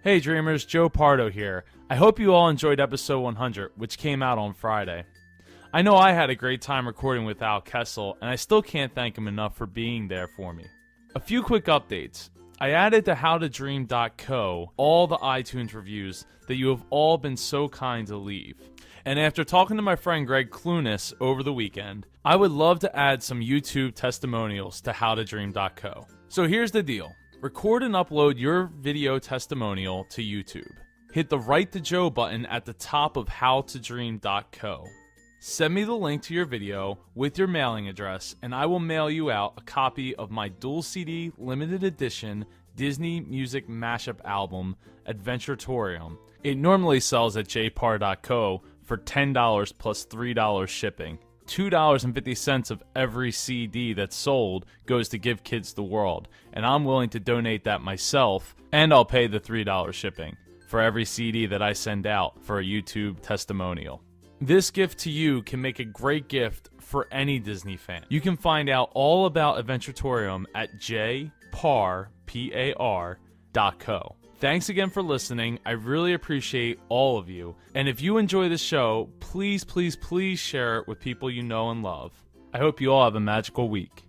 Hey Dreamers, Joe Pardo here. I hope you all enjoyed episode 100, which came out on Friday. I know I had a great time recording with Al Kessel, and I still can't thank him enough for being there for me. A few quick updates. I added to howtodream.co all the iTunes reviews that you have all been so kind to leave. And after talking to my friend Greg Clunas over the weekend, I would love to add some YouTube testimonials to howtodream.co. So here's the deal. Record and upload your video testimonial to YouTube. Hit the Write to Joe button at the top of howtodream.co. Send me the link to your video with your mailing address, and I will mail you out a copy of my dual CD limited edition Disney music mashup album, Adventuratorium. It normally sells at jpar.co for $10 plus $3 shipping. $2.50 of every CD that's sold goes to Give Kids the World, and I'm willing to donate that myself, and I'll pay the $3 shipping for every CD that I send out for a YouTube testimonial. This gift to you can make a great gift for any Disney fan. You can find out all about Adventuratorium at jpar.co. Thanks again for listening. I really appreciate all of you. And if you enjoy the show, please, please, please share it with people you know and love. I hope you all have a magical week.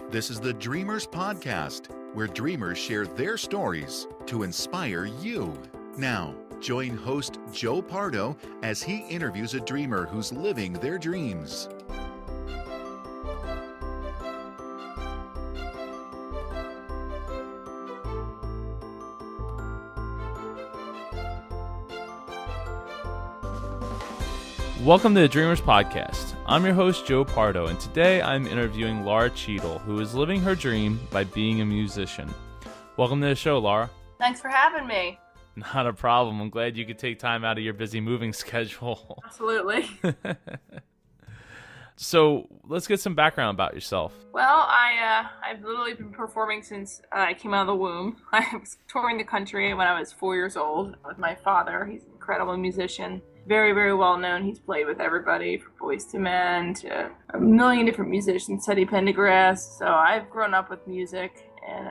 This is the Dreamers Podcast, where dreamers share their stories to inspire you. Now, join host Joe Pardo as he interviews a dreamer who's living their dreams. Welcome to the Dreamers Podcast. I'm your host, Joe Pardo, and today I'm interviewing Laura Cheadle, who is living her dream by being a musician. Welcome to the show, Laura. Thanks for having me. Not a problem. I'm glad you could take time out of your busy moving schedule. Absolutely. So let's get some background about yourself. Well, I've literally been performing since I came out of the womb. I was touring the country when I was 4 years old with my father. He's an incredible musician. Very, very well known. He's played with everybody from Boyz II Men to a million different musicians, Teddy Pendergrass. So I've grown up with music, and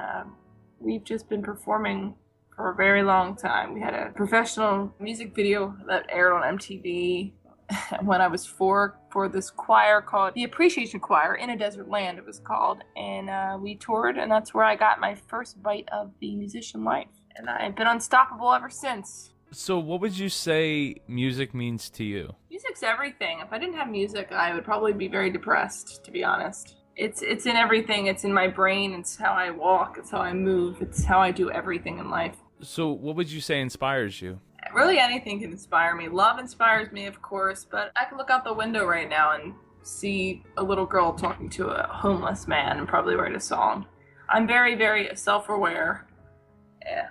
we've just been performing for a very long time. We had a professional music video that aired on MTV when I was 4 for this choir called the Appreciation Choir, In a Desert Land it was called. And we toured, and that's where I got my first bite of the musician life. And I've been unstoppable ever since. So what would you say music means to you? Music's everything. If I didn't have music, I would probably be very depressed, to be honest. It's in everything. It's in my brain. It's how I walk. It's how I move. It's how I do everything in life. So what would you say inspires you? Really anything can inspire me. Love inspires me, of course, but I can look out the window right now and see a little girl talking to a homeless man and probably write a song. I'm very, very self-aware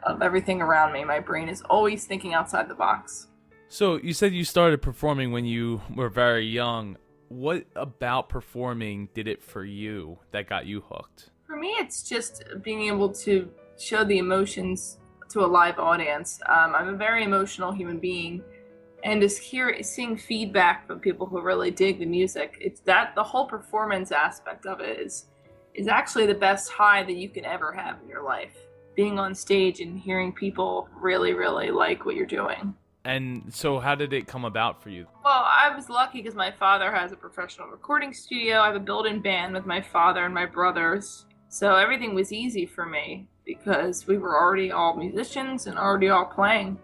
of everything around me. My brain is always thinking outside the box. So you said you started performing when you were very young. What about performing did it for you that got you hooked? For me, it's just being able to show the emotions to a live audience. I'm a very emotional human being, and just seeing feedback from people who really dig the music, it's that the whole performance aspect of it is actually the best high that you can ever have in your life. Being on stage and hearing people really, really like what you're doing. And so how did it come about for you? Well, I was lucky because my father has a professional recording studio. I have a built-in band with my father and my brothers. So everything was easy for me because we were already all musicians and already all playing.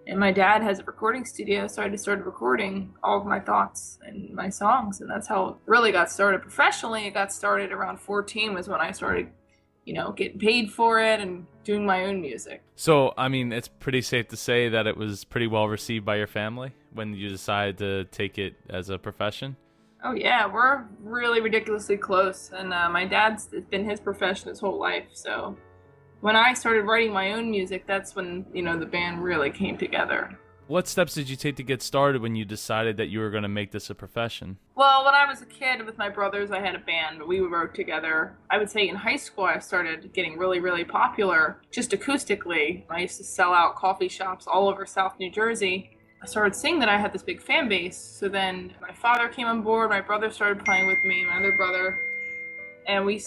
And my dad has a recording studio, so I just started recording all of my thoughts and my songs. And that's how it really got started. Professionally, it got started around 14 was when I started getting paid for it and doing my own music. So, I mean, it's pretty safe to say that it was pretty well received by your family when you decided to take it as a profession? Oh, yeah. We're really ridiculously close. And my dad's it's been his profession his whole life. So when I started writing my own music, that's when, the band really came together. What steps did you take to get started when you decided that you were going to make this a profession? Well, when I was a kid with my brothers, I had a band. We wrote together. I would say in high school, I started getting really, really popular just acoustically. I used to sell out coffee shops all over South New Jersey. I started seeing that I had this big fan base. So then my father came on board, my brother started playing with me, my other brother, and we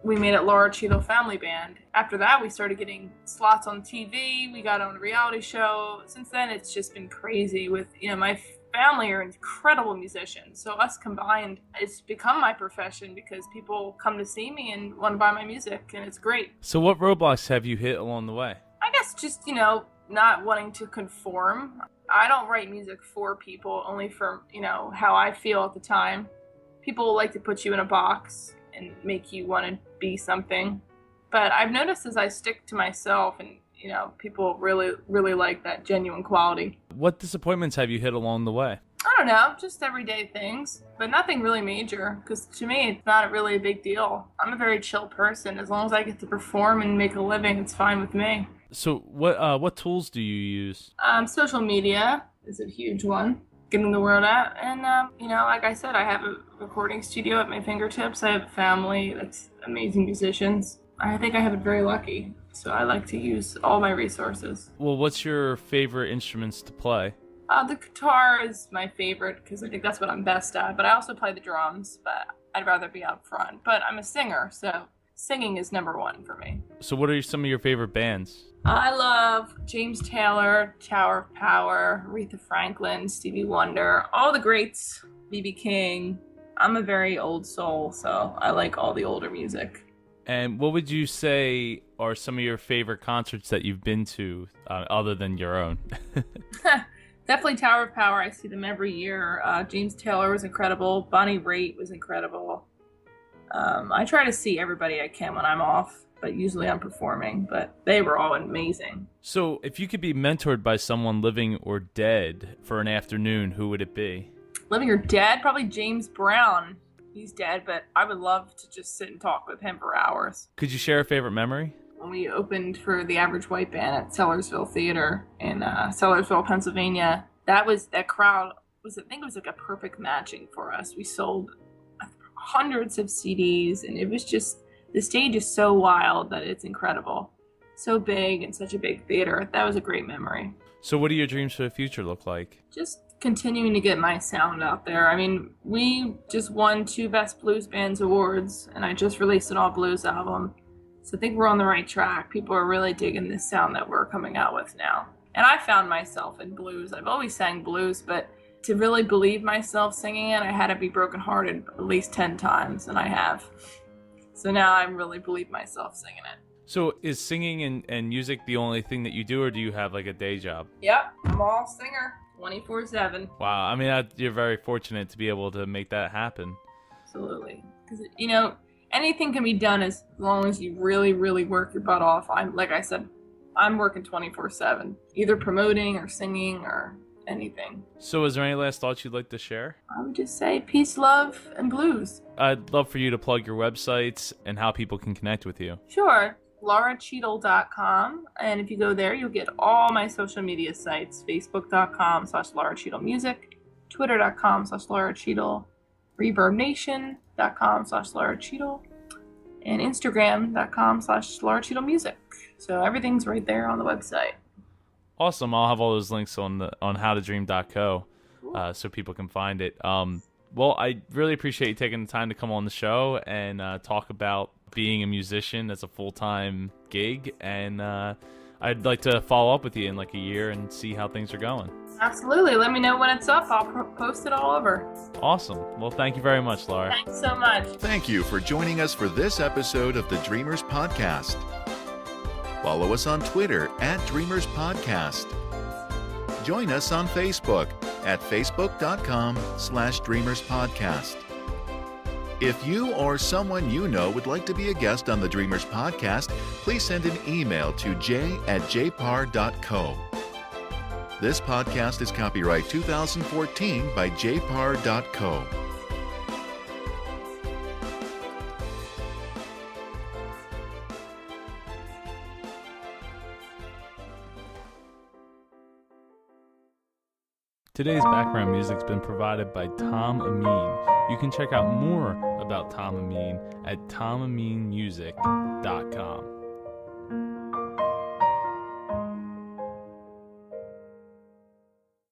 made it Laura Cheadle Family Band. After that, we started getting slots on TV. We got on a reality show. Since then, it's just been crazy with, my family are incredible musicians. So us combined, it's become my profession because people come to see me and want to buy my music, and it's great. So what roadblocks have you hit along the way? I guess just, not wanting to conform. I don't write music for people, only for, how I feel at the time. People like to put you in a box and make you want to be something. But I've noticed as I stick to myself and, people really, really like that genuine quality. What disappointments have you hit along the way? I don't know, just everyday things, but nothing really major, because to me, it's not really a big deal. I'm a very chill person. As long as I get to perform and make a living, it's fine with me. So what tools do you use? Social media is a huge one, getting the word out. And, like I said, I have a recording studio at my fingertips. I have a family that's amazing musicians. I think I have it very lucky, so I like to use all my resources. Well, what's your favorite instruments to play? The guitar is my favorite because I think that's what I'm best at, but I also play the drums, but I'd rather be up front. But I'm a singer, so singing is number one for me. So what are some of your favorite bands? I love James Taylor, Tower of Power, Aretha Franklin, Stevie Wonder, all the greats, B.B. King. I'm a very old soul, so I like all the older music. And what would you say are some of your favorite concerts that you've been to, other than your own? Definitely Tower of Power. I see them every year. James Taylor was incredible. Bonnie Raitt was incredible. I try to see everybody I can when I'm off, but usually I'm performing. But they were all amazing. So if you could be mentored by someone living or dead for an afternoon, who would it be? Living or dead? Probably James Brown. He's dead, but I would love to just sit and talk with him for hours. Could you share a favorite memory? When we opened for the Average White Band at Sellersville Theater in Sellersville, Pennsylvania, that crowd was, I think it was like a perfect matching for us. We sold hundreds of CDs, and it was just, the stage is so wild that it's incredible. So big and such a big theater. That was a great memory. So what do your dreams for the future look like? Just continuing to get my sound out there. I mean, we just won 2 Best Blues Bands awards, and I just released an all-blues album. So I think we're on the right track. People are really digging this sound that we're coming out with now. And I found myself in blues. I've always sang blues, but to really believe myself singing it, I had to be brokenhearted at least 10 times, and I have. So now I really believe myself singing it. So is singing and music the only thing that you do, or do you have like a day job? Yep, I'm all singer, 24/7. Wow, I mean, you're very fortunate to be able to make that happen. Absolutely. Because, anything can be done as long as you really, really work your butt off. Like I said, I'm working 24/7, either promoting or singing or anything. So is there any last thoughts you'd like to share? I would just say peace, love, and blues. I'd love for you to plug your websites and how people can connect with you. Sure. LauraCheadle.com, and if you go there, you'll get all my social media sites: Facebook.com/LauraCheadleMusic, Twitter.com/LauraCheadle, ReverbNation.com/LauraCheadle, and Instagram.com/LauraCheadleMusic. So everything's right there on the website. Awesome. I'll have all those links on howtodream.co so people can find it. Well, I really appreciate you taking the time to come on the show and talk about being a musician as a full-time gig, and I'd like to follow up with you in like a year and see how things are going. Absolutely. Let me know when it's up. I'll post it all over. Awesome. Well, thank you very much, Laura. Thanks so much. Thank you for joining us for this episode of the Dreamers Podcast. Follow us on Twitter @Dreamers Podcast. Join us on Facebook at facebook.com/Dreamers Podcast. If you or someone you know would like to be a guest on the Dreamers Podcast, please send an email to j@jpar.co. This podcast is copyright 2014 by jpar.co. Today's background music's been provided by Tom Amin. You can check out more about Tom Amin at tomaminmusic.com.